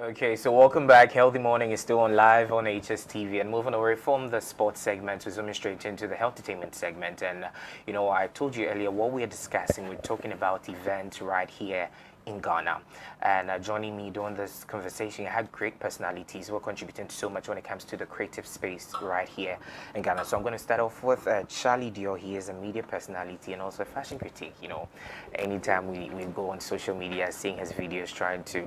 Okay, so welcome back. Healthy Morning is still on live on HSTV, and moving away from the sports segment to zooming straight into the health entertainment segment. And I told you earlier what we are discussing. We're talking about events right here in Ghana, and joining me during this conversation, I had great personalities who are contributing so much when it comes to the creative space right here in Ghana. So I'm going to start off with Charlie Dior. He is a media personality and also a fashion critic. Anytime we go on social media, seeing his videos, trying to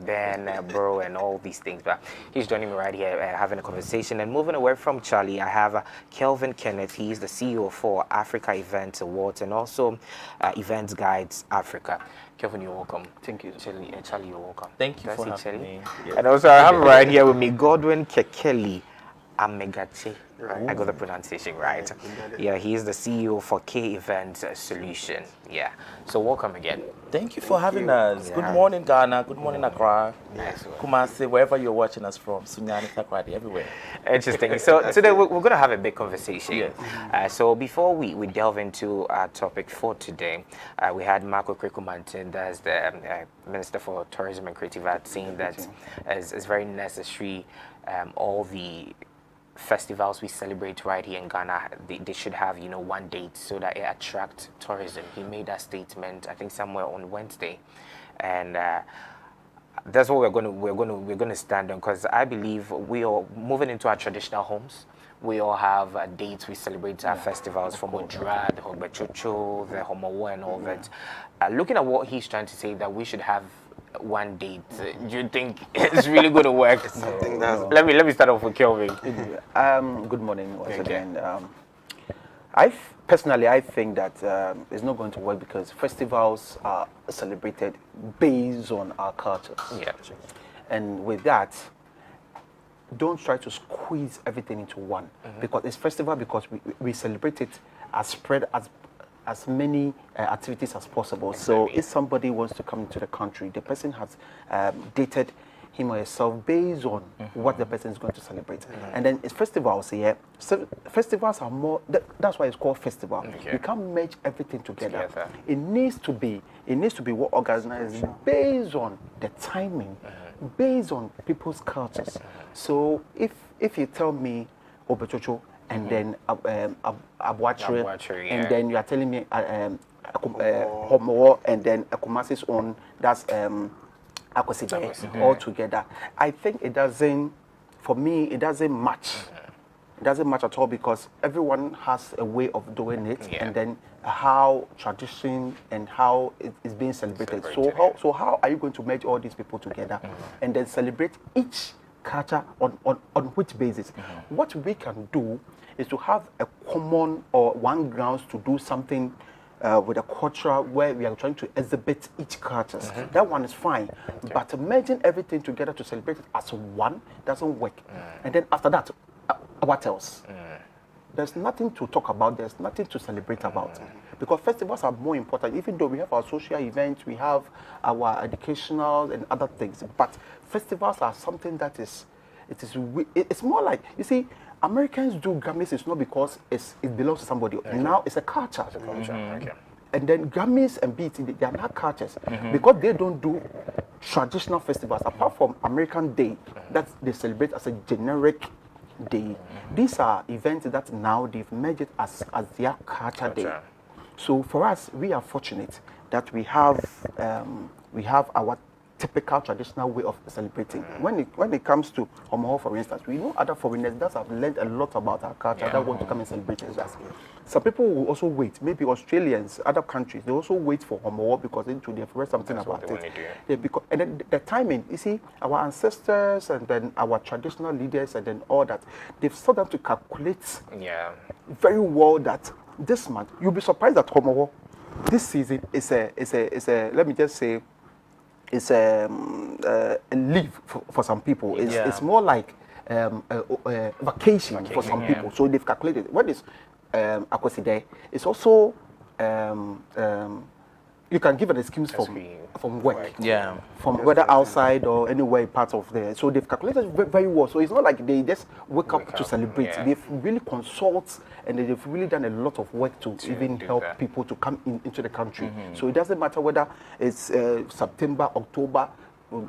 Ben, bro, and all these things. But he's joining me right here, having a conversation. And moving away from Charlie, I have Kelvin Kenneth. He's the CEO for Africa Events Awards and also Events Guides Africa. Kelvin, you're welcome. Thank you. Charlie, you're welcome. Thank you for having me. Yes. And also I have right here with me Godwin Kekeli Amegache. Right. I got the pronunciation right. Yeah, he's the CEO for K Event Solution. Yeah. So welcome again. Thank you for having us. Yeah. Good morning, Ghana. Good morning, Accra. Yes. Kumasi, wherever you're watching us from. Sunyani, Takradi, everywhere. Interesting. So today we're going to have a big conversation. Yes. So before we delve into our topic for today, we had Marco Krikumantin, that's the Minister for Tourism and Creative Arts, saying that it's very necessary all the festivals we celebrate right here in Ghana, they should have one date so that it attracts tourism. He made that statement, I think, somewhere on Wednesday, and that's what we're going to stand on, because I believe we are moving into our traditional homes. We all have dates we celebrate our festivals, from Odra, the Hogbechocho, the Homowo, and all that. Looking at what he's trying to say, that we should have one date, do you think it's really going to work? Let me start off with Kelvin. Good morning once again. Personally, I think that it's not going to work, because festivals are celebrated based on our cultures. Yeah. And with that, don't try to squeeze everything into one, because it's festival because we celebrate it as spread as many activities as possible. So if somebody wants to come into the country, the person has dated him or herself based on what the person is going to celebrate. And then it's festivals here. So festivals are more, that's why it's called festival. You can't merge everything together. It needs to be well organized based on the timing, based on people's cultures. So if you tell me Obechocho, and then Abuachre, and then you are telling me Homowo, and then Kumasi's own, that's Akwesibe, all together. I think it doesn't, for me, it doesn't match. It doesn't match at all, because everyone has a way of doing it, and then how tradition and how it is being celebrated. So how are you going to merge all these people together and then celebrate each culture on which basis? What we can do is to have a common or one grounds to do something with a culture where we are trying to exhibit each culture. That one is fine. But merging everything together to celebrate it as one doesn't work. And then after that, what else? There's nothing to talk about. There's nothing to celebrate about. Because festivals are more important, even though we have our social events, we have our educational and other things. But festivals are something that it's more like, you see, Americans do Grammys, it's not because it belongs to somebody. Now it's a culture. And then Grammys and BET, they are not cultures, because they don't do traditional festivals apart from American Day that they celebrate as a generic day. These are events that now they've made it as their culture day. So for us, we are fortunate that we have our typical traditional way of celebrating. When it comes to Homowo, for instance, we know other foreigners that have learned a lot about our culture that want to come and celebrate with us. Some people will also wait, maybe Australians, other countries, they also wait for Homowo because they've read something about it. And then the timing, you see, our ancestors and then our traditional leaders and then all that, they've started to calculate very well that this month, you'll be surprised that Homowo, this season is a let me just say, it's a leave for some people. It's more like a vacation for some people. So they've calculated. What is Akweside? It's also you can give an excuse from work, from whether outside or anywhere part of there. So they've calculated very well. So it's not like they just wake up to celebrate. They've really consulted and they've really done a lot of work to even help people to come into the country. So it doesn't matter whether it's September, October,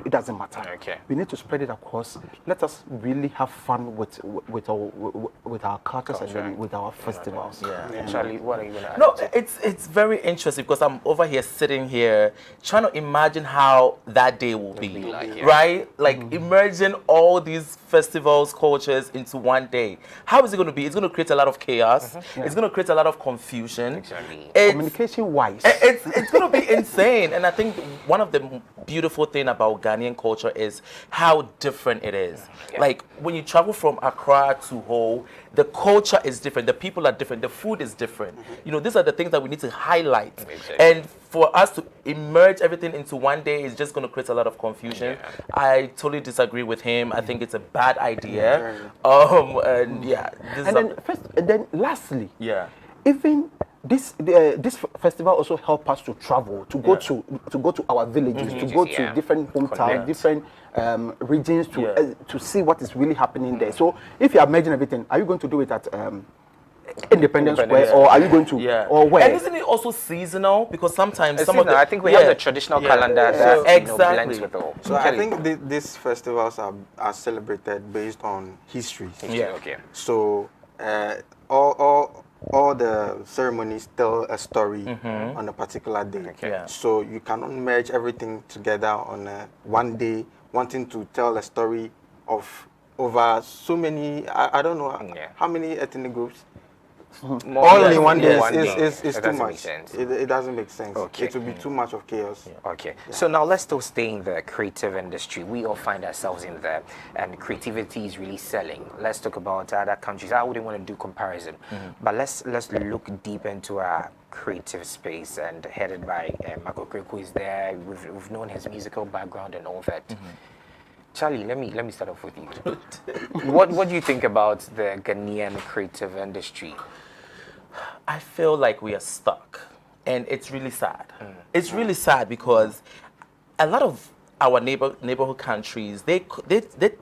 it doesn't matter. Okay. We need to spread it across. Let us really have fun with our cultures and then with our festivals. Charlie, what are you going to add? No, it's very interesting because I'm over here sitting here trying to imagine how that day will be like, right? Like imagine all these festivals, cultures into one day. How is it going to be? It's going to create a lot of chaos. It's going to create a lot of confusion. Exactly. Communication-wise, it's going to be insane. And I think one of the beautiful thing about Ghanaian culture is how different it is. Like when you travel from Accra to Ho, the culture is different, the people are different, the food is different. You know, these are the things that we need to highlight. Exactly. And for us to merge everything into one day is just going to create a lot of confusion. I totally disagree with him. I think it's a bad idea. And then lastly, yeah. even this festival also help us to travel, to go to our villages, to go to different hometowns, different regions to see what is really happening there. So if you are merging everything, are you going to do it at Independence Square, or are you going to or where? And isn't it also seasonal? Because sometimes I think we have the traditional calendar that blends with all. So I think these festivals are celebrated based on history. So all the ceremonies tell a story on a particular day. So you cannot merge everything together on one day, wanting to tell a story of over so many, I don't know how many ethnic groups. All in one day is too much. It doesn't make sense. It will be too much of chaos. So now let's still stay in the creative industry. We all find ourselves in there, and creativity is really selling. Let's talk about other countries. I wouldn't want to do comparison, but let's look deep into our creative space, and headed by Marco Crick, who is there. We've known his musical background and all that. Charlie, let me start off with you. What do you think about the Ghanaian creative industry? I feel like we are stuck, and it's really sad. It's really sad because a lot of our neighborhood countries, they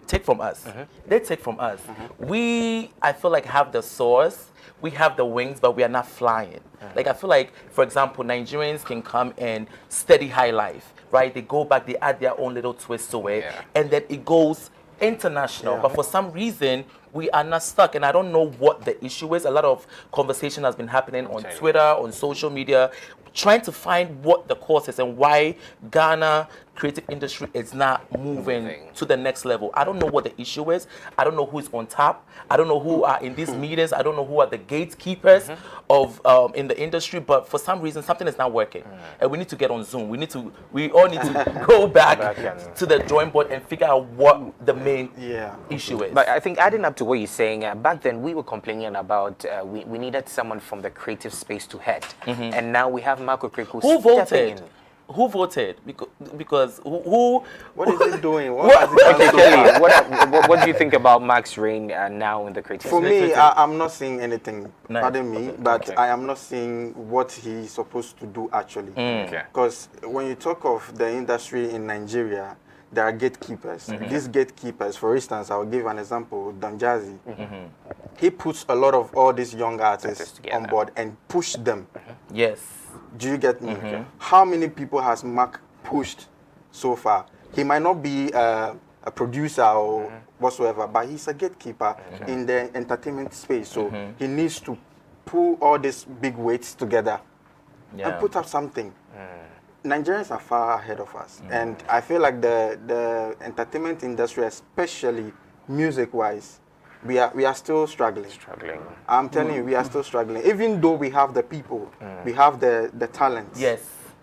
take from us. They take from us. We, I feel like, have the source, we have the wings, but we are not flying. Like I feel like, for example, Nigerians can come and steady high life, right? They go back, they add their own little twist to it, and then it goes international. But for some reason, we are not stuck, and I don't know what the issue is. A lot of conversation has been happening on Twitter, on social media, trying to find what the cause is and why Ghana creative industry is not moving to the next level. I don't know what the issue is. I don't know who's on top. I don't know who are in these meetings. I don't know who are the gatekeepers of in the industry. But for some reason, something is not working, and we need to get on Zoom. We all need to go back to the drawing board and figure out what the main issue is. But I think adding up to what you're saying, back then we were complaining about we needed someone from the creative space to head, and now we have Marco Crick who voted. Who voted? Because who? What is it doing? What has it done? Kelly, what do you think about Max Rain now in the creative space? For me, I'm not seeing anything. Pardon me, but I am not seeing what he's supposed to do actually. Because when you talk of the industry in Nigeria, there are gatekeepers. These gatekeepers, for instance, I'll give an example. Don Jazzy, he puts a lot of all these young artists on board and push them. Yes. Do you get me? How many people has Mark pushed so far? He might not be a producer or whatsoever, but he's a gatekeeper in the entertainment space. So he needs to pull all these big weights together and put up something. Nigerians are far ahead of us, and I feel like the entertainment industry, especially music-wise, we are still struggling. I'm telling you, we are still struggling. Even though we have the people, we have the talent. Yes.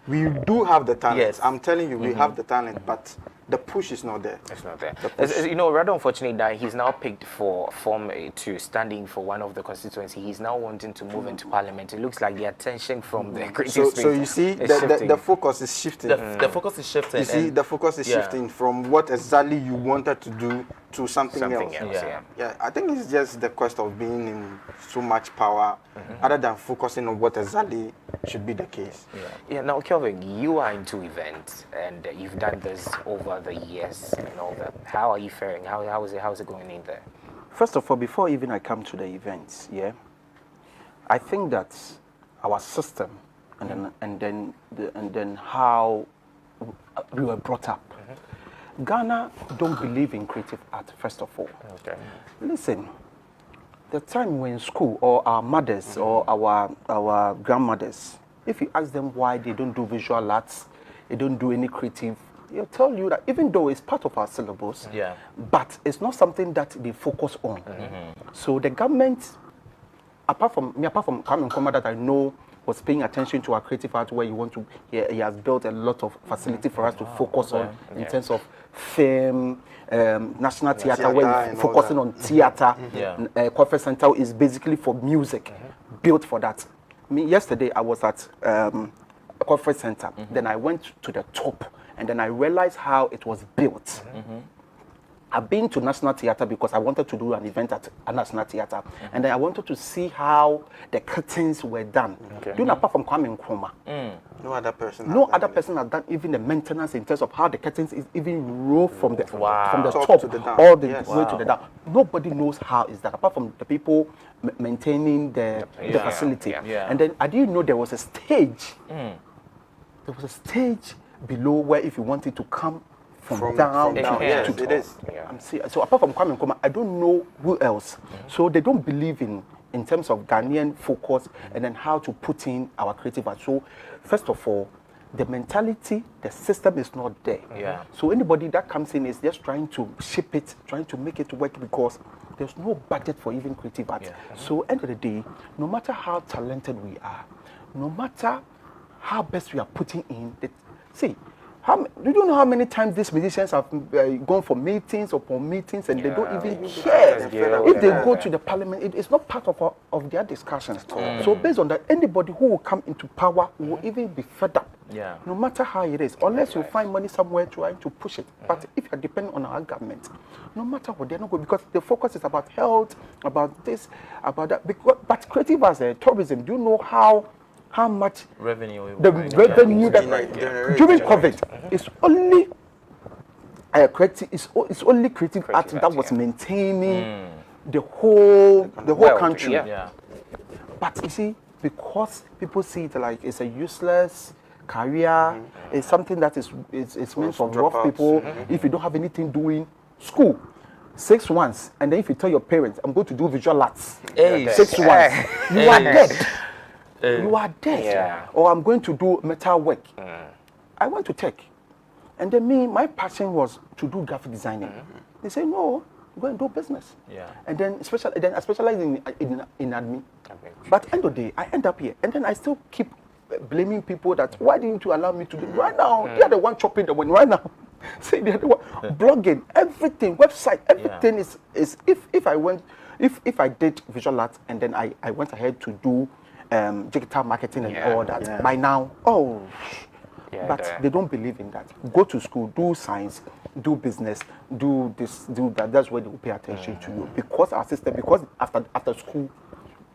We do have the talent. Yes. I'm telling you, we have the talent, but the push is not there. It's not there. You know, rather unfortunate that he's now picked for Form A to standing for one of the constituency. He's now wanting to move into parliament. It looks like the attention from the creative space. So you see, the focus is shifting. The focus is shifting. You see, the focus is shifting from what exactly you wanted to do to something else. Yeah, I think it's just the quest of being in so much power, other than focusing on what exactly should be the case. Yeah. Now, Kelvin, you are into events, and you've done this over the years and all that. How are you faring? How is it going in there? First of all, before even I come to the events, I think that our system and then how we were brought up. Ghana don't believe in creative art, first of all. Okay. Listen, the time we're in school, or our mothers, or our grandmothers, if you ask them why they don't do visual arts, they don't do any creative, they'll tell you that even though it's part of our syllabus, but it's not something that they focus on. So the government, apart from Kwame Nkrumah that I know was paying attention to our creative art, where he has built a lot of facility for us to focus on in terms of film, National Theatre, where we're focusing on theatre. Conference Center is basically for music, built for that. Yesterday I was at Conference Center, then I went to the top, and then I realized how it was built. I've been to National Theatre because I wanted to do an event at a National Theatre, and then I wanted to see how the curtains were done. Doing apart from Kwame Nkrumah, No other person has done even the maintenance in terms of how the curtains is even roll from the Top top to the down. all the Yes. way to the down. Nobody knows how is that apart from the people maintaining the facility. And then I didn't know there was a stage. There was a stage below where if you wanted to come from down, yes, to it is. So apart from Kwame Nkrumah, I don't know who else. So they don't believe in terms of Ghanaian focus and then how to put in our creative art. So first of all, the mentality, the system is not there. So anybody that comes in is just trying to ship it, trying to make it work because there's no budget for even creative art. So end of the day, no matter how talented we are, no matter how best we are putting in, do you know how many times these musicians have gone for meetings upon meetings and they don't even care if they go to the parliament? It's not part of their discussions. So based on that, anybody who will come into power will even be fed up. No matter how it is, unless you find money somewhere trying to push it. But if you're depending on our government, no matter what, they're not good because the focus is about health, about this, about that. But creative as tourism, do you know how much revenue that during COVID is only creative. It's only creative art that was maintaining the whole country. But you see, because people see it like it's a useless career, it's something that is meant for rough people. If you don't have anything doing, school 6 months, and then if you tell your parents, I'm going to do visual arts, 6 months, you are dead. You are dead. Or I'm going to do metal work. I went to tech. And then my passion was to do graphic designing. They say, no, go and do business. And then I specialize in admin. But end of the day, I end up here. And then I still keep blaming people that, why didn't you allow me to do it? Right now, they're the one chopping the one right now. Say they're the one. Blogging, everything, website, everything is if I did visual arts and then I went ahead to do digital marketing and all that. By now, but they don't believe in that. Go to school, do science, do business, do this, do that. That's where they will pay attention to you. Because our system, because after school,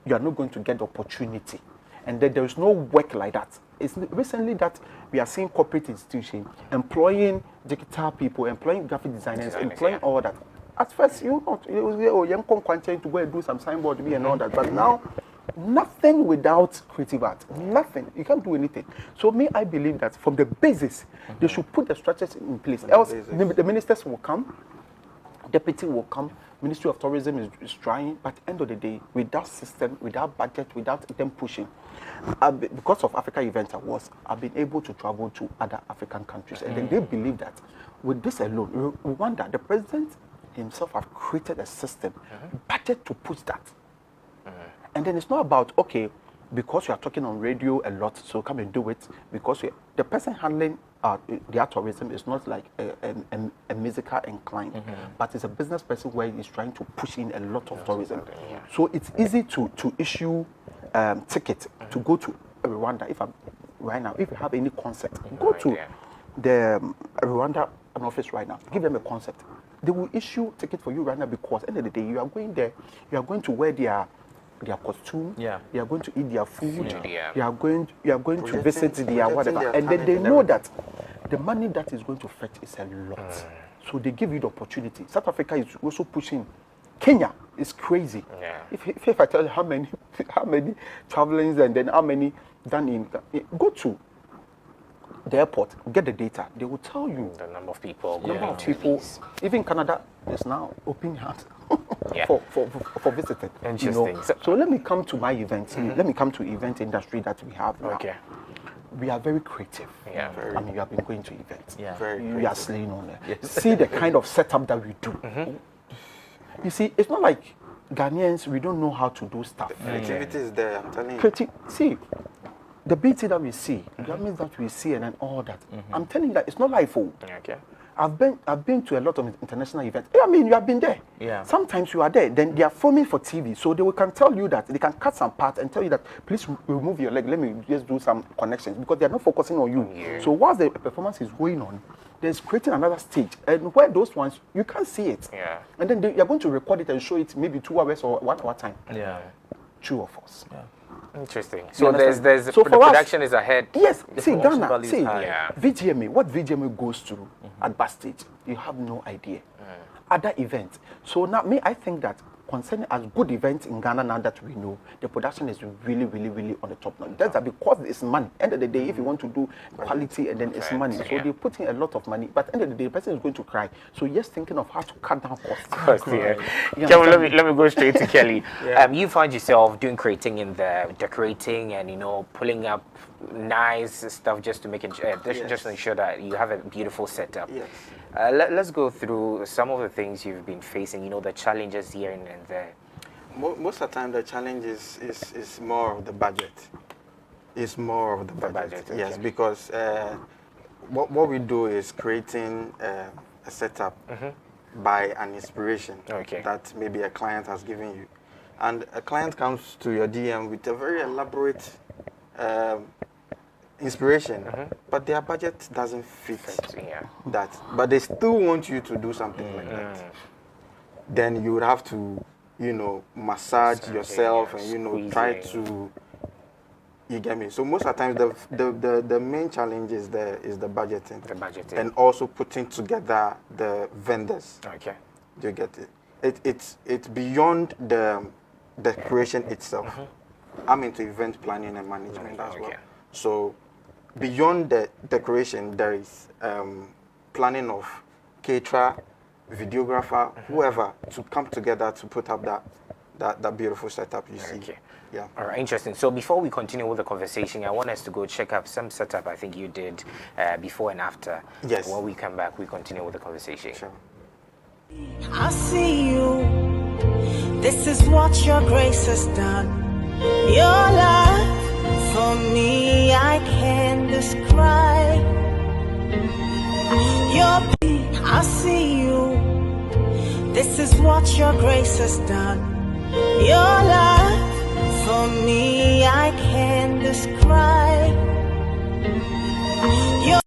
you are not going to get the opportunity. And then there is no work like that. It's recently that we are seeing corporate institutions employing digital people, employing graphic designers, employing all that. At first, you young content to go and do some signboard and all that. But now, nothing without creative art. Nothing. You can't do anything. So I believe that from the basis, they should put the structures in place. Else, the ministers will come, deputy will come, Ministry of Tourism is trying, but end of the day, without system, without budget, without them pushing, because of Africa Event Awards, I've been able to travel to other African countries, and then they believe that with this alone, Rwanda, the president himself have created a system, budget to push that. And then it's not about, okay, because you are talking on radio a lot, so come and do it. Because the person handling their tourism is not like a musical inclined, but it's a business person where he's trying to push in a lot of tourism. So it's easy to issue ticket to go to Rwanda. If you have any concept, go to the Rwanda office right now. Give them a concept. They will issue ticket for you right now because at the end of the day, you are going there. You are going to wear their costume, you are going to eat their food, you are going to visit their whatever, and then they know that the money that is going to fetch is a lot. So they give you the opportunity. South Africa is also pushing. Kenya is crazy. If I tell you how many travelings and then how many done in, go to the airport, get the data. They will tell you The number of people. number of people. Even Canada is now open hands Yeah. for visiting. Interesting. So let me come to my events. Let me come to event industry that we have now. Okay. We are very creative. Yeah. I mean, you have been going to events. Yeah. Very We are slaying on it. See the kind of setup that we do. You see, it's not like Ghanaians, we don't know how to do stuff. Creativity is there, I'm telling you. See, the beauty that we see, the governments that we see, and then all that. I'm telling you that it's not life. Okay. I've been to a lot of international events. I mean, you have been there. Yeah. Sometimes you are there. Then they are filming for TV, so can tell you that they can cut some parts and tell you that please remove your leg. Let me just do some connections because they are not focusing on you. Yeah. So whilst the performance is going on, there's creating another stage, and where those ones you can't see it. Yeah. And then you're going to record it and show it maybe 2 hours or 1 hour time. Yeah. True of us. Yeah. Interesting. You So understand? there's So the for us- production is ahead. Yes, The see promotion Ghana, value is see high. Yeah. VGMA, what VGMA goes through at backstage, you have no idea. Other events. So now, I think that concerning as good events in Ghana now that we know, the production is really, really, really on the top now. That's that because it's money. End of the day, if you want to do quality and then it's money, so Yeah. they put in a lot of money. But end of the day, the person is going to cry. So just thinking of how to cut down costs. Course, yeah. You Kelly, understand? let me go straight to Kelly. You find yourself doing creating in the decorating and pulling up nice stuff just to make it just to ensure that you have a beautiful setup. Yes. Let's go through some of the things you've been facing. The challenges here and there. Most of the time, the challenge is more of the budget. It's more of the budget. budget, Yes, okay. because what we do is creating a setup by an inspiration Okay. that maybe a client has given you. And a client comes to your DM with a very elaborate inspiration, but their budget doesn't fit Yeah. that. But they still want you to do something like that. Then you would have to, massage Something, yourself yeah, and try squeezing. to. You get me? So most of the time, the main challenge is the budgeting. The budgeting. And also putting together the vendors. Okay. Do you get it? It's beyond the creation itself. I'm into event planning and management as well. Okay. So beyond the decoration, there is planning of caterer, videographer, whoever to come together to put up that beautiful setup you see. Okay. Yeah. All right, interesting. So before we continue with the conversation, I want us to go check up some setup I think you did before and after. Yes. When we come back, we continue with the conversation. Sure. I see you. This is what your grace has done. Your love for me, I can describe. I see you. This is what your grace has done. Your love for me, I can describe. Your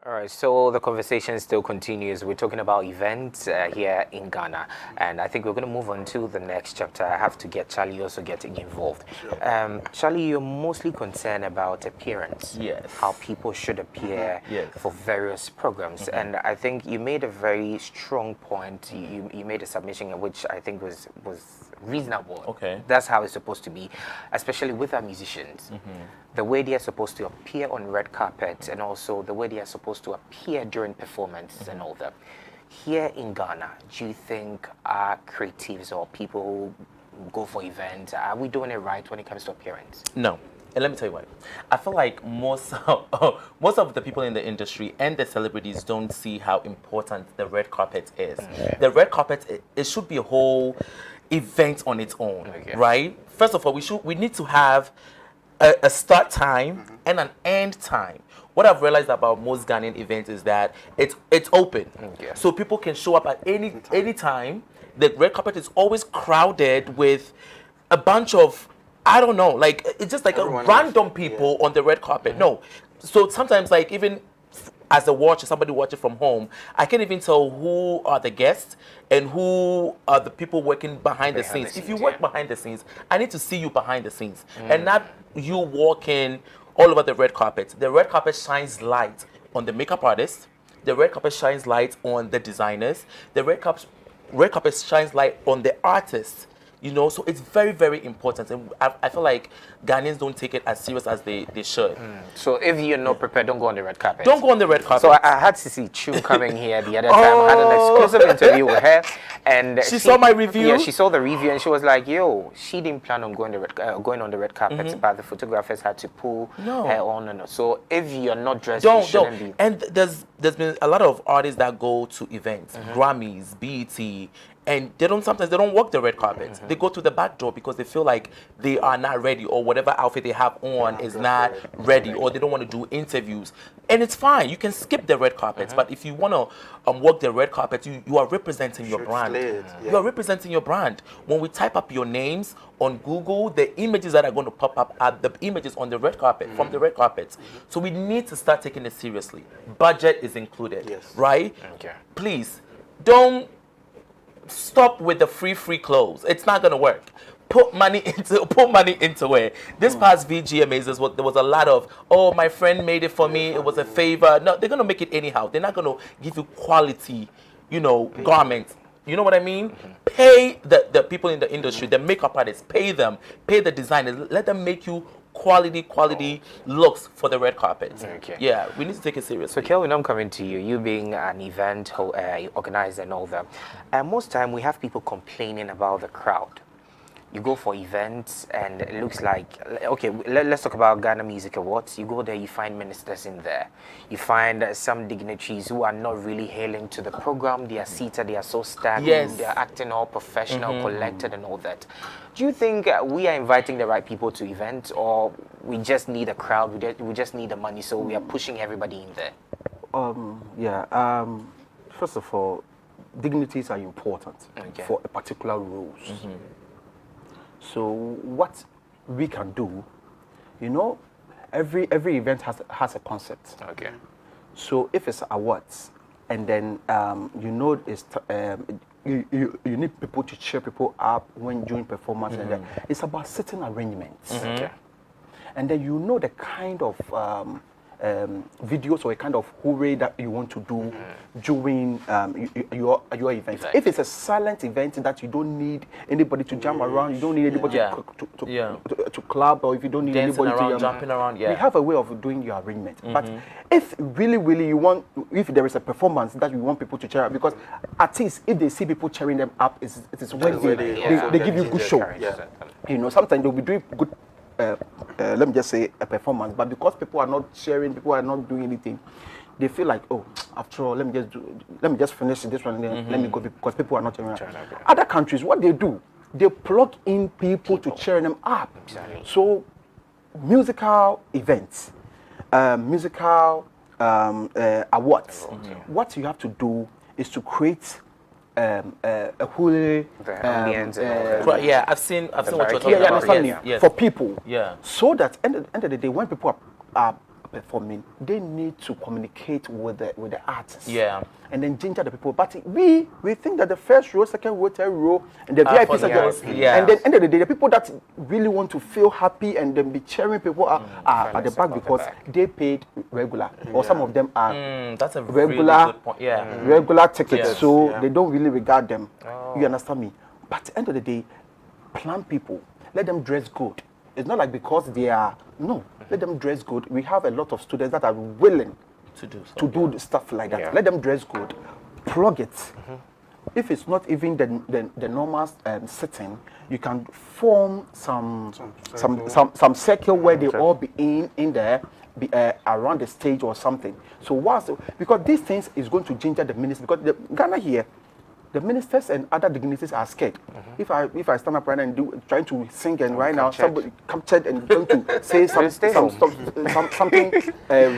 All right, so the conversation still continues. We're talking about events here in Ghana, and I think we're going to move on to the next chapter. I have to get Charlie also getting involved. Charlie, you're mostly concerned about appearance. Yes. How people should appear Yes. for various programs. And I think you made a very strong point. You made a submission which I think was reasonable. Okay. That's how it's supposed to be, especially with our musicians. The way they are supposed to appear on red carpet and also the way they are supposed to appear during performance and all that. Here in Ghana, do you think our creatives or people who go for events, are we doing it right when it comes to appearance? No. And let me tell you why. I feel like most of the people in the industry and the celebrities don't see how important the red carpet is. The red carpet, it should be a whole event on its own, Okay. right? First of all, we need to have a start time and an end time. What I've realized about most Ghanaian events is that it's open, Okay. so people can show up at any time. The red carpet is always crowded with a bunch of, I don't know, like it's just like Everyone a random else, people on the red carpet. No, so sometimes like even as a watcher, somebody watching from home, I can't even tell who are the guests and who are the people working behind the Behind the scenes. If you scenes, work yeah. behind the scenes, I need to see you behind the scenes and not you walking all over the red carpet. The red carpet shines light on the makeup artist, the red carpet shines light on the designers. The red carpet shines light on the artists. You know, so it's very, very important. And I feel like Ghanaians don't take it as serious as they should. So if you're not prepared, don't go on the red carpet. Don't go on the red carpet. So I had to see Chu coming here the other time. I had an exclusive interview with her, and she saw my review. Yeah, she saw the review, and she was like, "Yo, she didn't plan on going on the red carpet, but the photographers had to pull her on." And so if you're not dressed, you shouldn't be. And there's been a lot of artists that go to events, Grammys, BET. And sometimes they don't walk the red carpet. They go to the back door because they feel like they are not ready, or whatever outfit they have on is not ready, or they don't want to do interviews. And it's fine. You can skip the red carpet. But if you want to walk the red carpet, you are representing your brand. You are representing your brand. When we type up your names on Google, the images that are going to pop up are the images on the red carpet, from the red carpet. So we need to start taking it seriously. Budget is included, right? Okay. Please, don't stop with the free clothes. It's not gonna work. Put money into it. This past VGMAs, there was a lot of, oh, my friend made it for me, it was a favor. No, they're gonna make it anyhow. They're not gonna give you quality, garments. You know what I mean? Pay the people in the industry, the makeup artists, pay them, pay the designers, let them make you quality looks for the red carpet. Okay. Yeah, we need to take it seriously. So Kelvin, I'm coming to you. You being an event organizer and all that. Most time we have people complaining about the crowd. You go for events and it looks like, okay, let's talk about Ghana Music Awards. You go there, you find ministers in there. You find some dignitaries who are not really hailing to the program. They are seated, they are so stagnant, they are acting all professional, collected and all that. Do you think we are inviting the right people to events, or we just need a crowd, we just need the money, so we are pushing everybody in there? First of all, dignities are important for a particular rules. So what we can do, every event has a concept. Okay. So if it's awards, and then it's you need people to cheer people up when during performance, and then it's about certain arrangements. Okay. And then the kind of videos or a kind of hooray that you want to do during your event. If it's a silent event that you don't need anybody to jump around, you don't need anybody to club, or if you don't need dancing anybody around, to jumping around, we have a way of doing your arrangement. But if really if there is a performance that you want people to cheer up, because at least if they see people cheering them up, it is when they give you good show. Sometimes they'll be doing good. Let me just say a performance, but because people are not sharing, people are not doing anything, they feel like, oh, after all, let me just finish this one, and then let me go, because people are not cheering. Other countries, what they do, they plug in people to cheer them up. So, musical events, musical awards. What you have to do is to create a hooray, I've seen what you're talking about. Yes. For people. Yeah. So that at the end of the day, when people are performing, they need to communicate with the artists. Yeah. And then ginger the people. But we think that the first row, second row, third row, and the VIP section. And then at the end of the day, the people that really want to feel happy and then be cheering people are at the back because they paid regular. Or some of them are that's a regular, really good point. regular tickets. Yes. So they don't really regard them. You understand me? But at the end of the day, plan people. Let them dress good. It's not like because they are, no, let them dress good. We have a lot of students that are willing to do stuff like that. Let them dress good. Plug it. If it's not even the normal setting, you can form some circle where they all be in there, around the stage or something. So because these things is going to ginger the ministers, because Ghana here, the ministers and other dignitaries are scared. If I stand up right now and trying to sing, and right now somebody captured and going to say something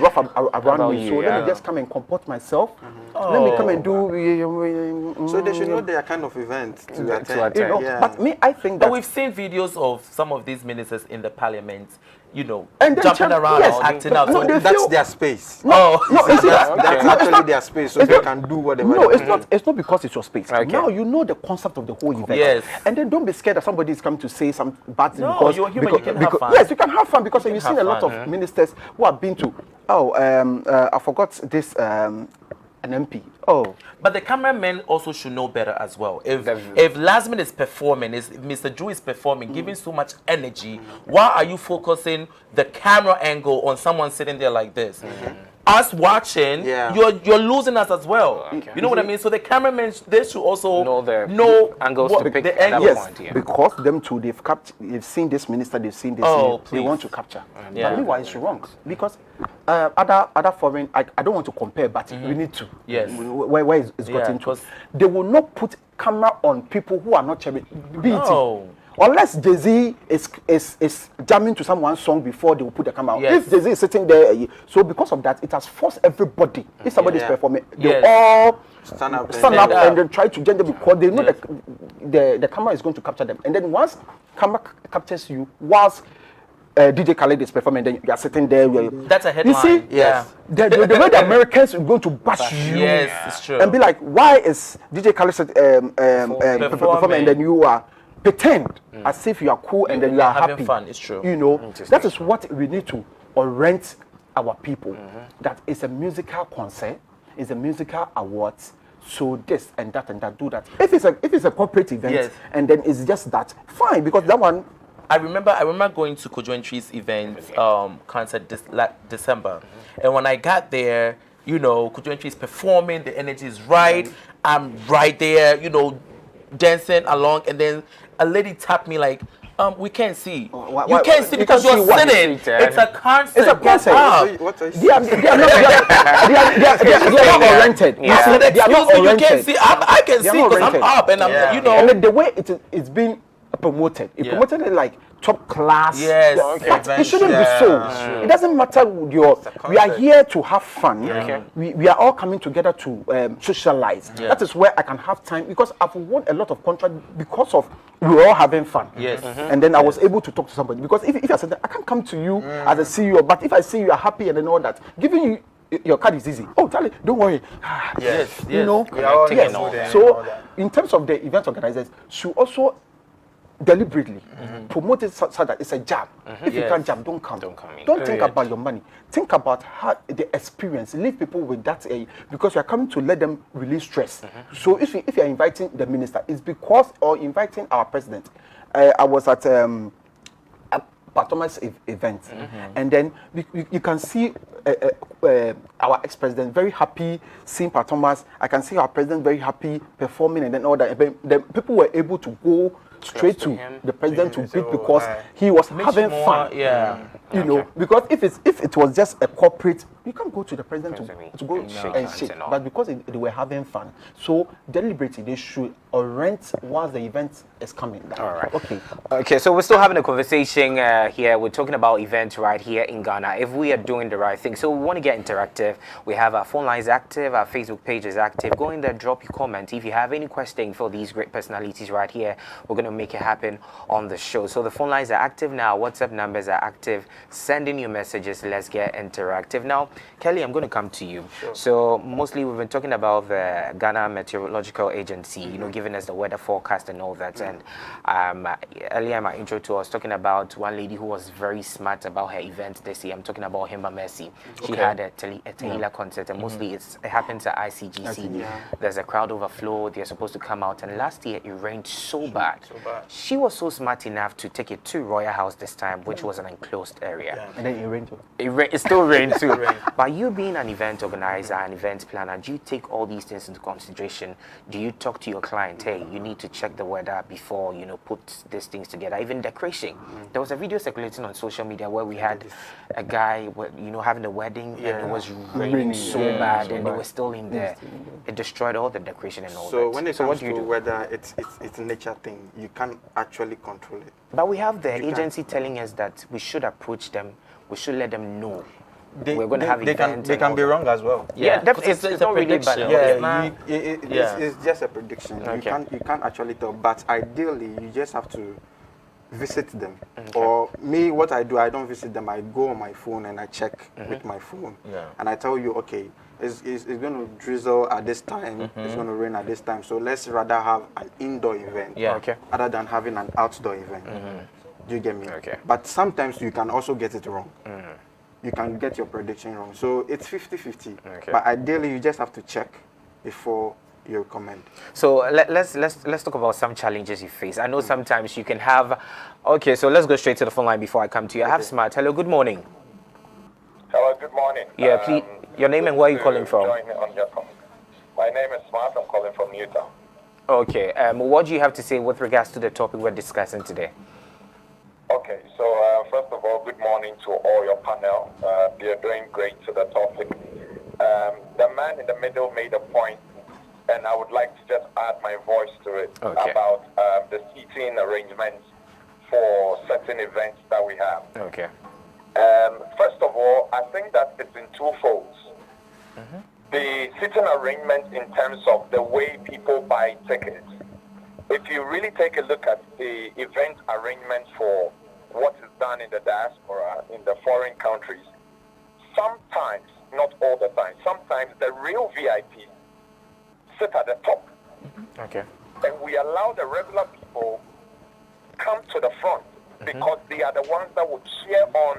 rough around me, so let me just come and comport myself. Let me come and do. So they should know their kind of event to attend. But me, I think that. But we've seen videos of some of these ministers in the parliament, and jumping around, acting out. No, that's their space. That's actually their space, so they can do whatever. No, it's not because it's your space. Now you know the concept of the whole event. Yes. And then don't be scared that somebody is coming to say some bad thing. No, you're human, you can have fun. Yes, you can have fun, because you've seen a lot of ministers who have been to, I forgot this an MP. Oh, But the cameramen also should know better as well. If Lasmin is performing, if Mr. Drew is performing, giving so much energy, why are you focusing the camera angle on someone sitting there like this? Us watching, you're losing us as well. You know what I mean? So the cameramen, they should also know angles to pick the at that yes, point, yeah. because them too, they've seen this minister, they've seen this, they want to capture. Yeah. But meanwhile, it's wrong because other foreign, I don't want to compare, but we need to. Yes. Where it's gotten to. 'cause They will not put camera on people who are not BET. No. Unless Jay-Z is jamming to someone's song before they will put the camera on. Yes. If Jay-Z is sitting there, so because of that, it has forced everybody. If somebody is performing, they Yes. all stand up and then try to gender because they know the camera is going to capture them. And then once camera captures you, whilst DJ Khaled is performing, then you are sitting there. That's a headline. You see, Yes. the way the Americans are going to bash you, Yes, it's true. and be like, why is DJ Khaled performing, and then you are pretend as if you are cool and then you are having happy. fun. It's true. You know, that is what we need to orient our people. That is a musical concert, it's a musical awards. So this and that do that. If it's a corporate event, Yes. and then it's just that, fine, because that one. I remember going to Kojoentry's event concert December, and when I got there, you know, Kojoentry is performing, the energy is right. I'm right there, you know, dancing along, and then a lady tapped me like, we can't see. You can't see because you're sitting. It's a concert. It's a concert. They are not oriented. They are not oriented. You can't see. I can see because I'm up and I'm, you know. And then the way it's been promoted, promoted it like top class. Yes. But it shouldn't be so. It doesn't matter with we are here to have fun. We are all coming together to socialize. That is where I can have time because I've won a lot of contracts because of we were all having fun. Yes. And then I was able to talk to somebody because if I said that, I can't come to you as a CEO, but if I see you are happy and then all that, giving you your card is easy. Oh, Charlie, don't worry. Yes. You know. Yes. So in terms of the event organizers, should also deliberately promote it so that it's a job. If you can't jam, don't come. Don't think about your money. Think about how the experience. Leave people with that because you are coming to let them release stress. So if you are inviting the minister, it's because or inviting our president. I was at Thomas event, and then you can see our ex-president very happy seeing Pat Thomas. I can see our president very happy performing, and then all that. Then people were able to go straight to the president to beat because he was having fun. You know, because if it was just a corporate, you can't go to the president to go and shake. But because they were having fun, so deliberately they should orient while the event is coming. All right. Okay. So we're still having a conversation here. We're talking about events right here in Ghana. If we are doing the right thing, so we want to get interactive. We have our phone lines active, our Facebook page is active. Go in there, drop your comment. If you have any question for these great personalities right here, we're going to make it happen on the show. So the phone lines are active now. WhatsApp numbers are active. Send in your messages. Let's get interactive. Now, Kelly, I'm going to come to you. Sure. So mostly we've been talking about the Ghana Meteorological Agency, you know, giving us the weather forecast and all that. And earlier in my intro too, I was talking about one lady who was very smart about her event this year. I'm talking about Himba Mercy. She had a Tehillah concert, and mostly it happens at ICGC. There's a crowd overflow. They're supposed to come out. And last year it rained so bad. She was so smart enough to take it to Royal House this time, which was an enclosed area. And then it rained too. It still rained too. But you being an event organizer, an event planner, do you take all these things into consideration? Do you talk to your client, hey, you need to check the weather before, you know, put these things together? Even decoration. There was a video circulating on social media where we had a guy, you know, having a wedding and it was raining so bad and they were still in there. It destroyed all the decoration and all that. So when it comes what do you to do? weather, it's a nature thing. You can't actually control it. But we have the agency telling us that we should approach them, we should let them know. We're going to have events. They can be wrong as well. Yeah, definitely. It's not really bad. It's just a prediction. Okay. You can't actually tell. But ideally, you just have to visit them. Or me, what I do, I don't visit them. I go on my phone and I check with my phone. And I tell you, okay, it's going to drizzle at this time. It's going to rain at this time. So let's rather have an indoor event other than having an outdoor event. Do you get me? Okay. But sometimes you can also get it wrong. you can get your prediction wrong. So it's 50-50. Okay. But ideally, you just have to check before you comment. So let's talk about some challenges you face. I know sometimes you can have. Okay, so let's go straight to the phone line before I come to you. I have Smart. Hello, good morning. Hello, good morning. Yeah, please. Your name and where are you calling from? My name is Smart. I'm calling from Newtown. Okay. What do you have to say with regards to the topic we're discussing today? Okay, so first of all, good morning to all your panel. You're doing great to the topic. The man in the middle made a point, and I would like to just add my voice to it about the seating arrangements for certain events that we have. Okay. First of all, I think that it's in two folds. The seating arrangement in terms of the way people buy tickets. If you really take a look at the event arrangement for what is done in the diaspora, in the foreign countries, sometimes, not all the time, sometimes the real VIPs sit at the top. Okay. And we allow the regular people come to the front because they are the ones that would cheer on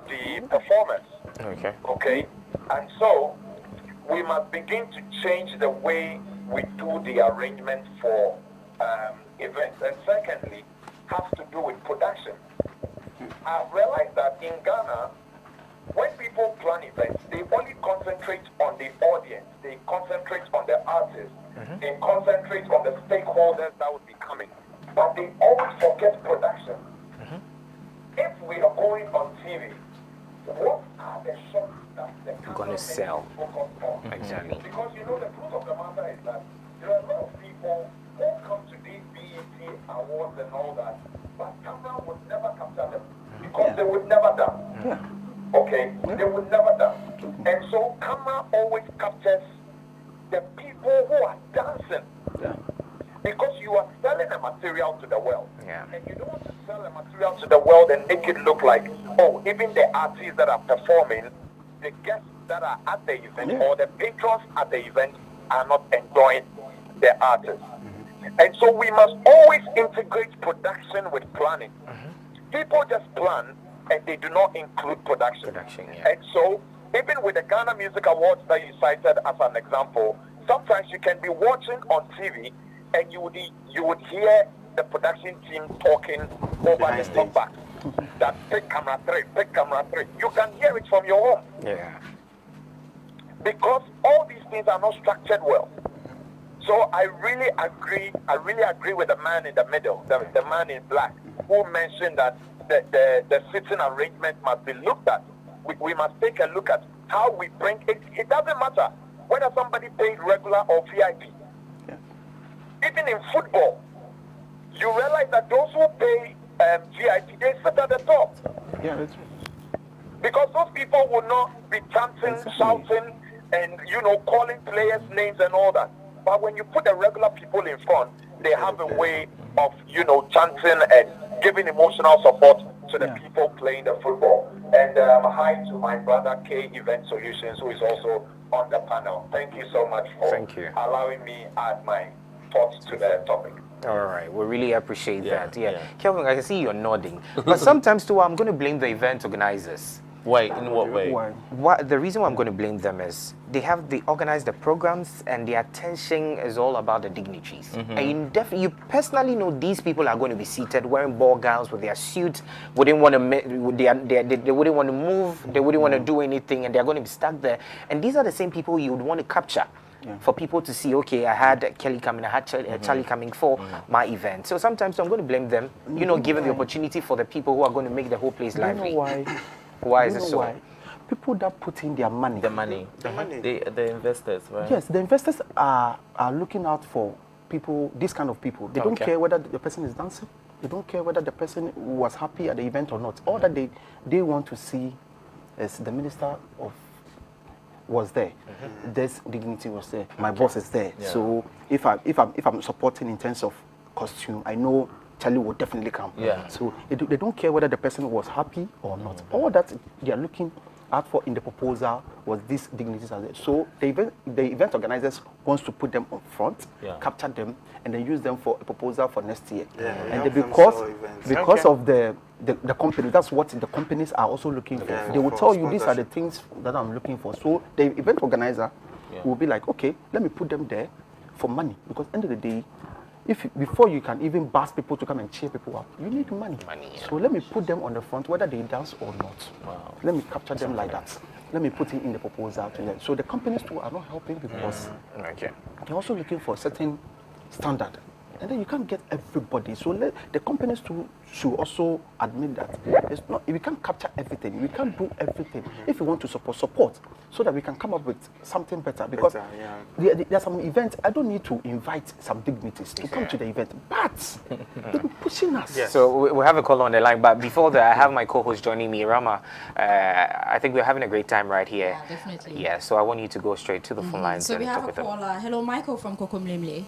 the performers. Okay. Okay? And so we must begin to change the way we do the arrangement for events. And secondly, has to do with production. I've realized that in Ghana, when people plan events, they only concentrate on the audience, they concentrate on the artists, they concentrate on the stakeholders that would be coming, but they always forget production. If we are going on TV, what are the shots that the gonna sell? Focus on? Exactly. Because you know the truth of the matter is that there are a lot of people who come to these BET awards and all that, but camera would never capture them because they would never dance. Okay, they would never dance. And so camera always captures the people who are dancing. Because you are selling a material to the world. And you don't want to sell a material to the world and make it look like, oh, even the artists that are performing, the guests that are at the event or the patrons at the event are not enjoying the artists. And so we must always integrate production with planning. People just plan and they do not include production. And so even with the Ghana Music Awards that you cited as an example, sometimes you can be watching on TV and you would hear the production team talking over the talkback. That pick camera 3, pick camera 3. You can hear it from your home. Because all these things are not structured well. So I really agree with the man in the middle, the man in black, who mentioned that the sitting arrangement must be looked at. We must take a look at how we bring it. It doesn't matter whether somebody paid regular or VIP. Even in football, you realize that those who pay VIP, they sit at the top. Because those people will not be chanting, shouting, and calling players' names and all that. But when you put the regular people in front, they have a way of chanting and giving emotional support to the people playing the football. And hi to my brother K Event Solutions, who is also on the panel. Thank you so much for allowing me add my thoughts to the topic. All right, we really appreciate that. Kelvin, I can see you're nodding. But sometimes too, I'm going to blame the event organizers. Why? In what way? The reason why I'm going to blame them is they organize the programs and their attention is all about the dignitaries. And you personally know these people are going to be seated wearing ball gowns with their suits. They wouldn't want to move. They wouldn't want to do anything, and they're going to be stuck there. And these are the same people you would want to capture. For people to see, okay, I had Kelly coming, I had Charlie coming for my event. So sometimes I'm going to blame them, given the opportunity for the people who are going to make the whole place lively. Why is it so? People that put in their money. The money. The investors, right? Yes, the investors are looking out for people, this kind of people. They don't care whether the person is dancing. They don't care whether the person was happy at the event or not. All that they want to see is the minister was there. This dignity was there. My boss is there. So if I'm supporting in terms of costume, I know Charlie will definitely come. So they don't care whether the person was happy or not. All that they are looking out for in the proposal was these dignities are there. So the event organizers wants to put them on front, capture them, and then use them for a proposal for next year. And because of the the company. That's what the companies are also looking for. Yeah, They will for tell you these are the sponsorship. things that I'm looking for. So the event organizer will be like, okay, let me put them there for money, because at the end of the day, before you can even bust people to come and cheer people up, you need money. So let me put them on the front, whether they dance or not. Let me capture them like that. Let me put it in the proposal to them. So the companies too are not helping because they're also looking for a certain standard. And then you can't get everybody. So let the companies too should also admit that it's not, we can't capture everything. We can't do everything. If you want to support, so that we can come up with something better. Because there are some events, I don't need to invite some dignitaries to come to the event, but they'll be pushing us. Yes. So we have a call on the line, but before that, I have my co-host joining me, Rama. I think we're having a great time right here. Yeah, definitely. Yeah, so I want you to go straight to the phone lines. So and we have talk a with them. caller. Hello, Michael from Kokomlemle.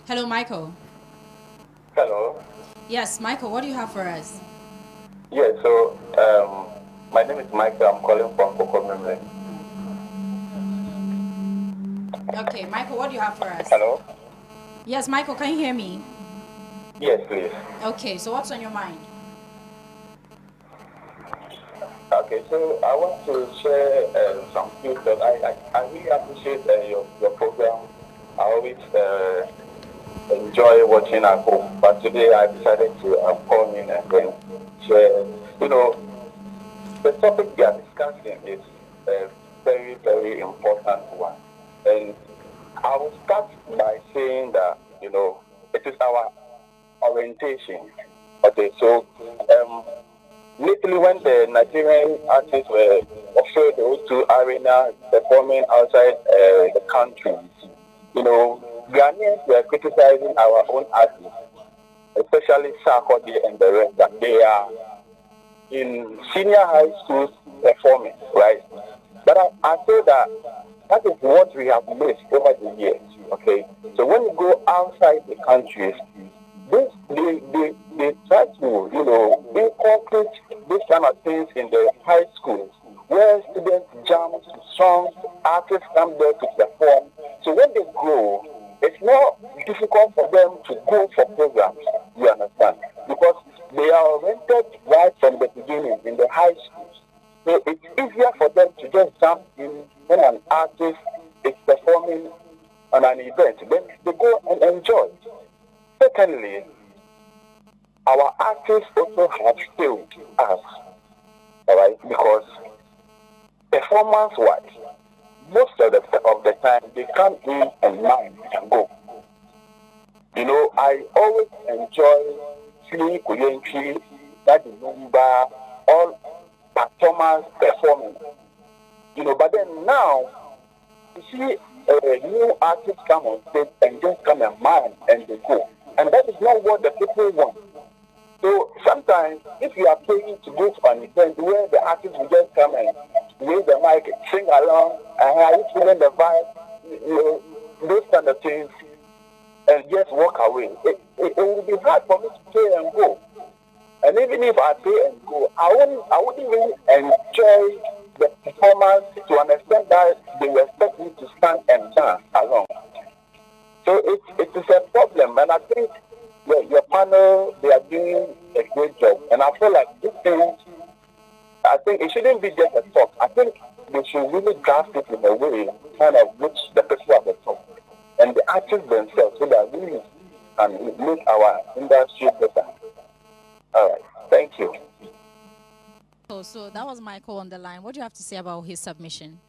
Hello, Michael. Hello. Yes, Michael, what do you have for us? Yeah, so my name is Michael. I'm calling from Kokomemle. Okay, Michael, what do you have for us? Hello. Yes, Michael, can you hear me? Yes, please. Okay, so what's on your mind? Okay, so I want to share some few thoughts. I really appreciate your program. I always enjoy watching at home, but today I decided to call in and then share. You know, the topic we are discussing is a very, very important one. And I will start by saying that, you know, it is our orientation. Okay, so lately when the Nigerian artists were offered the O2 Arena performing outside the country, you know, Ghanaians were criticizing our own artists, especially Sarkodie and the rest, that they are in senior high schools performing, right? But I say that is what we have missed over the years, okay? So when you go outside the countries, they try to, you know, incorporate these kind of things in the high schools, where students jam to songs, artists come there to perform. So when they grow, it's more difficult for them to go for programs, you understand? Because they are oriented right from the beginning in the high schools. So it's easier for them to just jump in when an artist is performing on an event. Then they go and enjoy. Secondly, our artists also have failed us, all right? Because performance-wise, most of the time they come in and mime and go. You know, I always enjoy seeing Kuyentri, that is Numba, all performance performing. You know, but then now you see a new artist come on stage and just come and mime and they go. And that is not what the people want. So sometimes, if you are paying to go to an event where the artist will just come and wave the mic, sing along, and are you feeling the vibe, you know, those kind of things, and just walk away, it will be hard for me to pay and go. And even if I pay and go, I wouldn't really enjoy the performance to an extent that they will expect me to stand and dance along. So it is a problem, and I think your panel, they are doing a great job. And I feel like this thing, I think it shouldn't be just a talk. I think they should really grasp it in a way kind of which the people at the top and the artists themselves, so that really can make our industry better. All right, thank you. So that was Michael on the line. What do you have to say about his submission?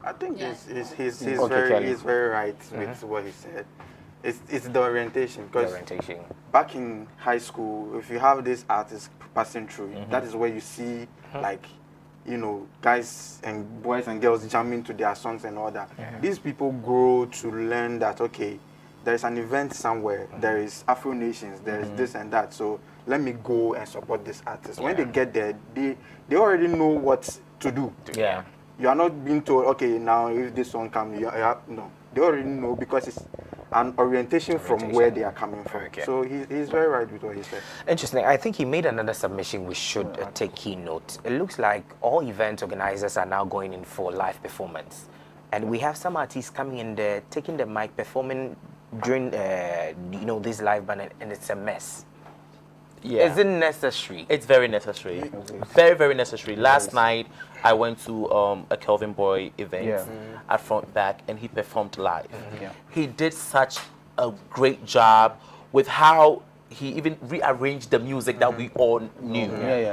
I think Yeah. he's Okay, very right with what he said. It's the orientation, because back in high school, if you have this artist passing through, that is where you see like, you know, guys and boys and girls jamming to their songs and all that. These people grow to learn that, okay, there is an event somewhere, there is Afro Nations, there is this and that, so let me go and support this artist. When they get there, they already know what to do. Yeah. You are not being told, okay, now if this song comes, no. They already know, because it's an orientation from where they are coming from. Okay. So he's very right with what he said. Interesting. I think he made another submission we should take key note. It looks like all event organizers are now going in for live performance. And we have some artists coming in there, taking the mic, performing during this live band and it's a mess. Yeah. Is it necessary? It's very necessary. Very, very necessary. Last night, I went to a Kelvin Boy event at Front Back, and he performed live. He did such a great job with how he even rearranged the music that we all knew.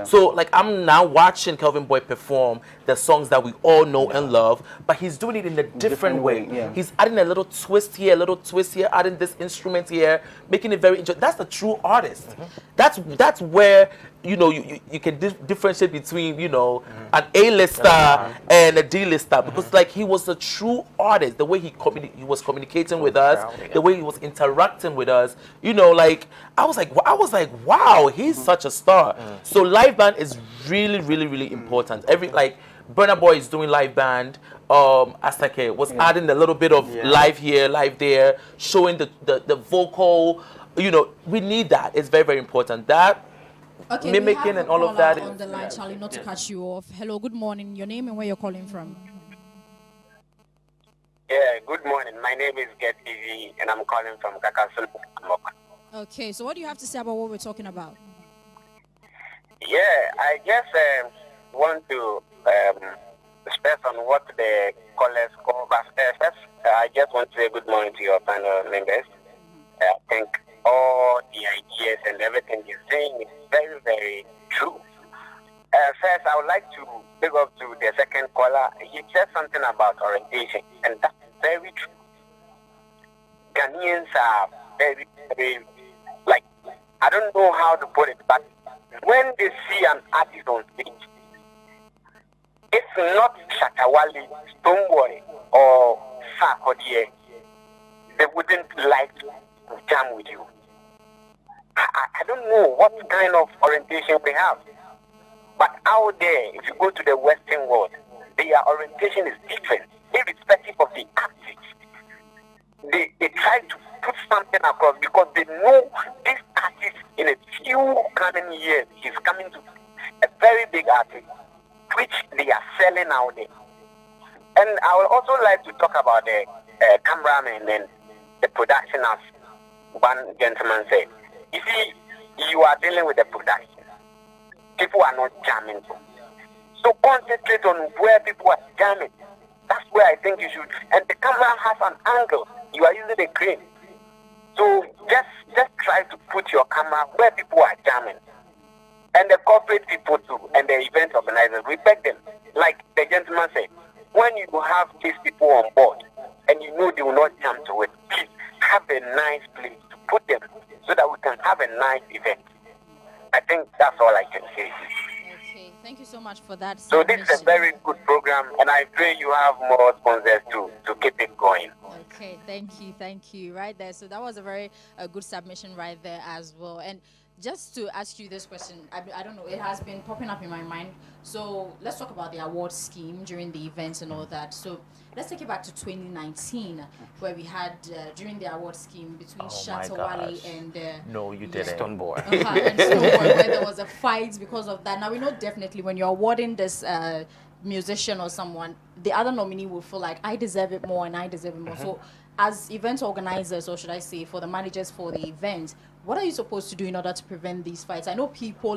So, like, I'm now watching Kelvin Boy perform the songs that we all know and love, but he's doing it in a different way. He's adding a little twist here, adding this instrument here, making it very interesting. That's the true artist. That's where you can differentiate between an A-lister and a D-lister, because like he was a true artist. The way he was communicating with us, the way he was interacting with us, like I was like, wow, he's such a star. So live band is really, really, really important. Like Burna Boy is doing live band. Asake was adding a little bit of live here, live there, showing the vocal. We need that. It's very, very important. That Okay, mimicking and all of that. On the line, Charlie, not to cut you off. Hello, good morning. Your name and where you're calling from? Yeah, good morning. My name is HSTV and I'm calling from Kakasul. Okay, so what do you have to say about what we're talking about? Yeah, I just want to stress on what the callers call. But first, I just want to say good morning to your panel members. I think all the ideas and everything you're saying is very, very true. First, I would like to big up to the second caller. He said something about orientation, and that's very true. Ghanaians are very, very, like, I don't know how to put it, but when they see an artist on stage, it's not Shatawali, Stoneboy, or Sarkodie, they wouldn't like to jam with you. I don't know what kind of orientation we have. But out there, if you go to the Western world, their orientation is different, irrespective of the artist. They try to put something across because they know this artist in a few coming years is coming to a very big artist, which they are selling out there. And I would also like to talk about the cameraman and the production, as one gentleman said. You see, you are dealing with the production. People are not jamming. So concentrate on where people are jamming. That's where I think you should. And the camera has an angle. You are using a crane. So just try to put your camera where people are jamming. And the corporate people too, and the event organizers, we beg them. Like the gentleman said, when you have these people on board and you know they will not jam to it, please have a nice place to put them so that we can have a nice event. I think that's all I can say. Okay, thank you so much for that. So this is a very good program, and I pray you have more sponsors to keep it going. Okay, thank you. Right there. So that was a very good submission right there as well. And just to ask you this question, I don't know, it has been popping up in my mind. So let's talk about the award scheme during the events and all that. So let's take it back to 2019, where we had during the award scheme between Shatawali and no, you didn't. Stoneboy. and Stoneboy, where there was a fight because of that. Now we know definitely when you're awarding this musician or someone, the other nominee will feel like I deserve it more and I deserve it more. So as event organizers, or should I say for the managers for the event, what are you supposed to do in order to prevent these fights? I know people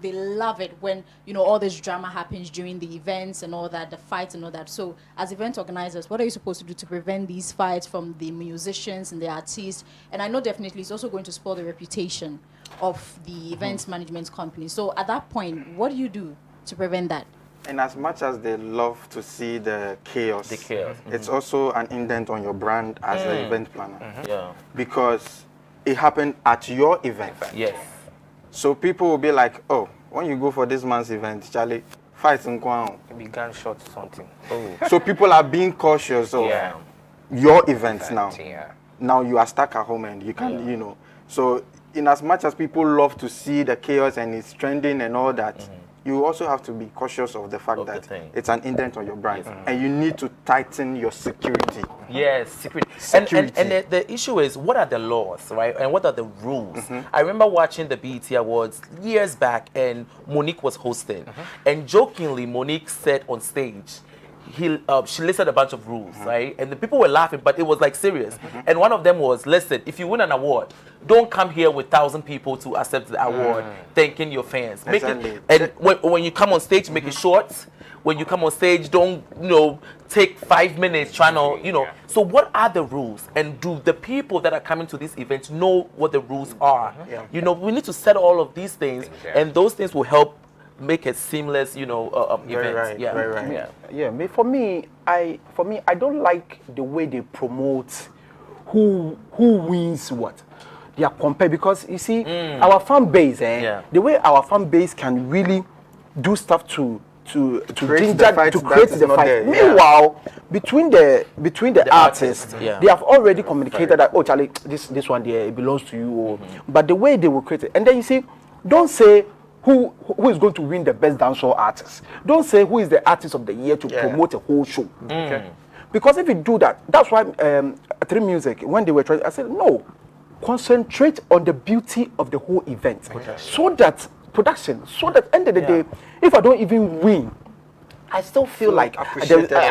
they love it when all this drama happens during the events and all that, the fights and all that. So as event organizers, what are you supposed to do to prevent these fights from the musicians and the artists? And I know definitely it's also going to spoil the reputation of the events management company. So at that point, what do you do to prevent that? And as much as they love to see the chaos, it's also an indent on your brand as an event planner. Yeah. Because it happened at your event. Yes. So people will be like, oh, when you go for this man's event, Charlie, fights in Kwang. Maybe gunshot or something. So people are being cautious of your events now. Yeah. Now you are stuck at home and you can, So in as much as people love to see the chaos and it's trending and all that, you also have to be cautious of the fact that it's an indent on your brand. And you need to tighten your security. Yes, security. And the issue is, what are the laws, right? And what are the rules? I remember watching the BET Awards years back, and Monique was hosting. And jokingly, Monique said on stage, she listed a bunch of rules, right? And the people were laughing, but it was like serious. And one of them was, listen, if you win an award, don't come here with 1,000 people to accept the award, thanking your fans. Make it, and when you come on stage, make it short. When you come on stage, don't take 5 minutes trying to So what are the rules? And do the people that are coming to these events know what the rules are? We need to set all of these things, and those things will help make a seamless, event. Right. Yeah. For me, I don't like the way they promote who wins what. They are compared because you see our fan base, the way our fan base can really do stuff to create the fight. Meanwhile, between the artists, they have already communicated that, oh Charlie, this one there, it belongs to you. But the way they will create it, and then you see, don't say who is going to win the best dancehall artist. Don't say who is the artist of the year to promote a whole show. Because if you do that, that's why 3 Music, when they were trying, I said no, concentrate on the beauty of the whole event, so that end of the day, if I don't even win, I still feel like I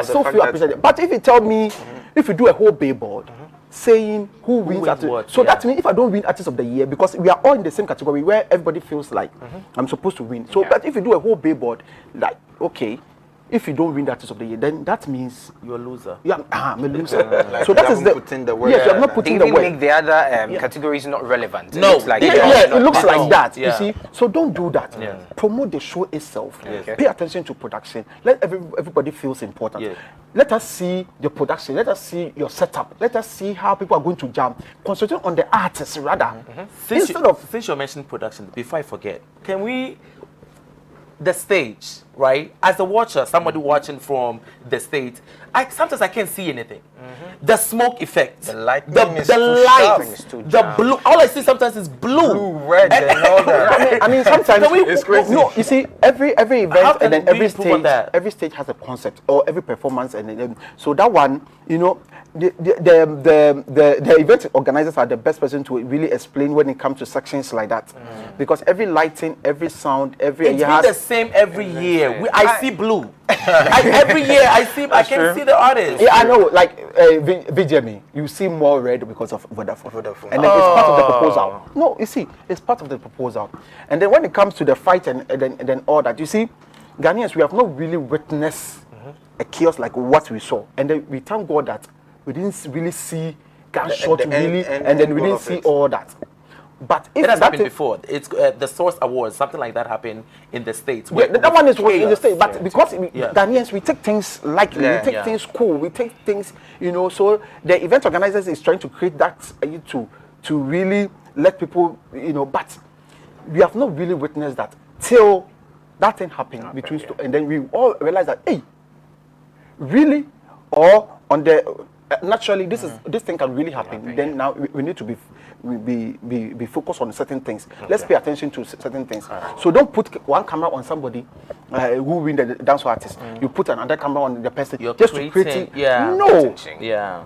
still feel appreciated. But if you tell me, if you do a whole billboard saying who wins artist, so that means if I don't win artist of the year, because we are all in the same category where everybody feels like I'm supposed to win. So, but if you do a whole billboard, like okay, if you don't win the artist of the year, then that means you're a loser. Yeah, I'm a loser. So that is the work. Yes, you have not put in the work. Make the other categories not relevant. No, it looks like it looks like that. You see, so don't do that. Promote the show itself. Pay attention to production. Let everybody feels important. Let us see the production. Let us see your setup. Let us see how people are going to jam. Concentrate on the artists rather. Since you're mentioning production, before I forget, can we? The stage, right? As a watcher, somebody watching from the stage, sometimes I can't see anything. The smoke effect, the light, the lights, the blue. All I see sometimes is blue, red, and all that. I mean, sometimes it's crazy. No, you see, every event and then every stage has a concept, or every performance, and then so that one, the event organizers are the best person to really explain when it comes to sections like that, because every lighting, every sound, it's been the same every year. I see blue. Every year I can see the artist. Yeah, I know. Like VGME, you see more red because of Vodafone. And then it's part of the proposal. No, you see, it's part of the proposal. And then when it comes to the fight and then all that, you see, Ghanaians, we have not really witnessed a chaos like what we saw. And then we thank God that we didn't really see gunshot and then we didn't see all that. But if it has happened before. It's the Source Awards, something like that happened in the States. That one is in the States, but because Ghanaians, we take things lightly, we take things cool, we take things, so the event organizers is trying to create that to really let people, but we have not really witnessed that till that thing happened between and then we all realize that, hey, really? Or on the naturally this thing can really happen. Then now we need to be focused on certain things. Let's pay attention to certain things. So don't put one camera on somebody who win the dance artist. You put another camera on the person just to create it. No. Yeah.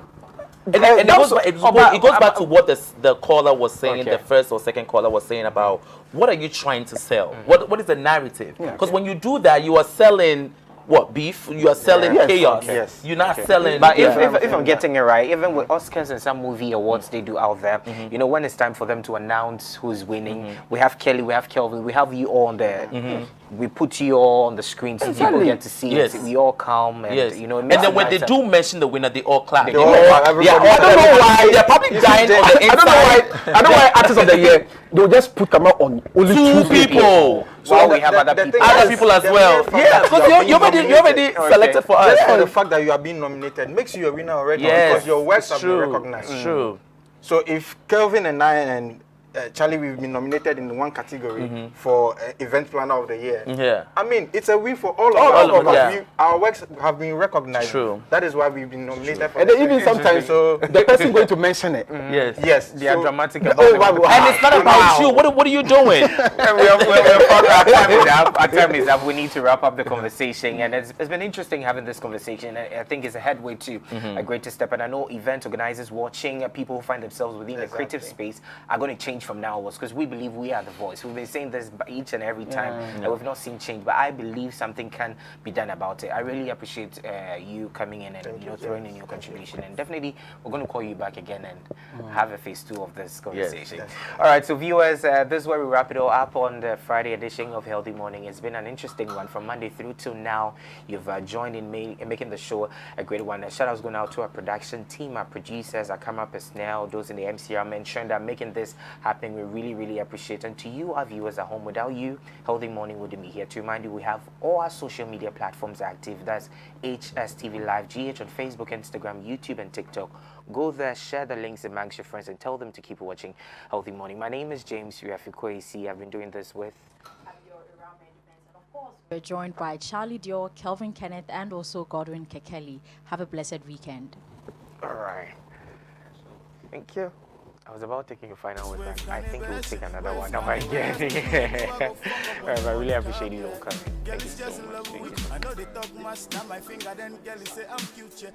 And it goes back to what the caller was saying, the first or second caller was saying about what are you trying to sell? What is the narrative? Because when you do that, you are selling what, beef? You are selling chaos. Yes. You're not selling. But if I'm getting it right, even with Oscars and some movie awards they do out there, when it's time for them to announce who's winning, we have Kelly, we have Kelvin, we have you all on there. We put you all on the screen so people get to see it. We all come and and then when they do mention the winner, they all clap. I don't know why they're probably dying on the inside. I don't know why artists of the year they'll just put camera on only two people. So we have other people. Other people as well. Yeah, because you already selected for us. Just for the fact that you are being nominated makes you a winner already because your works have been recognized. It's true. So if Kelvin and I and Charlie, we've been nominated in one category for Event Planner of the Year. I mean, it's a win for all of us. Our works have been recognized. True. That is why we've been nominated for and then even sometimes the person going to mention it. Yes, they are dramatic about it. And it's not about you. What are you doing? Our time is up. We need to wrap up the conversation. And it's been interesting having this conversation. I think it's a headway to a greater step. And I know event organizers watching, people who find themselves within the creative space are going to change change from now onwards, because we believe we are the voice. We've been saying this each and every time, and we've not seen change. But I believe something can be done about it. I really appreciate you coming in and throwing in your contribution. And definitely, we're going to call you back again and have a phase 2 of this conversation. Yes. All right, so viewers, this is where we wrap it all up on the Friday edition of Healthy Morning. It's been an interesting one from Monday through till now. You've joined in making the show a great one. Shout outs going out to our production team, our producers, our camera personnel, those in the MCR mentioned that making this happen. We really, really appreciate. And to you, our viewers at home, without you, Healthy Morning wouldn't be here. To remind you, we have all our social media platforms active. That's HSTVLIVEGH on Facebook, Instagram, YouTube, and TikTok. Go there, share the links amongst your friends, and tell them to keep watching Healthy Morning. My name is James Riafikwesi. I've been doing this with... We're joined by Charlie Dior, Kelvin Kenneth, and also Godwin Kekeli. Have a blessed weekend. All right. Thank you. I was about taking a final with that. I think we'll take another one now again. All right, I really appreciate you all coming. Thank you so much. Thank you.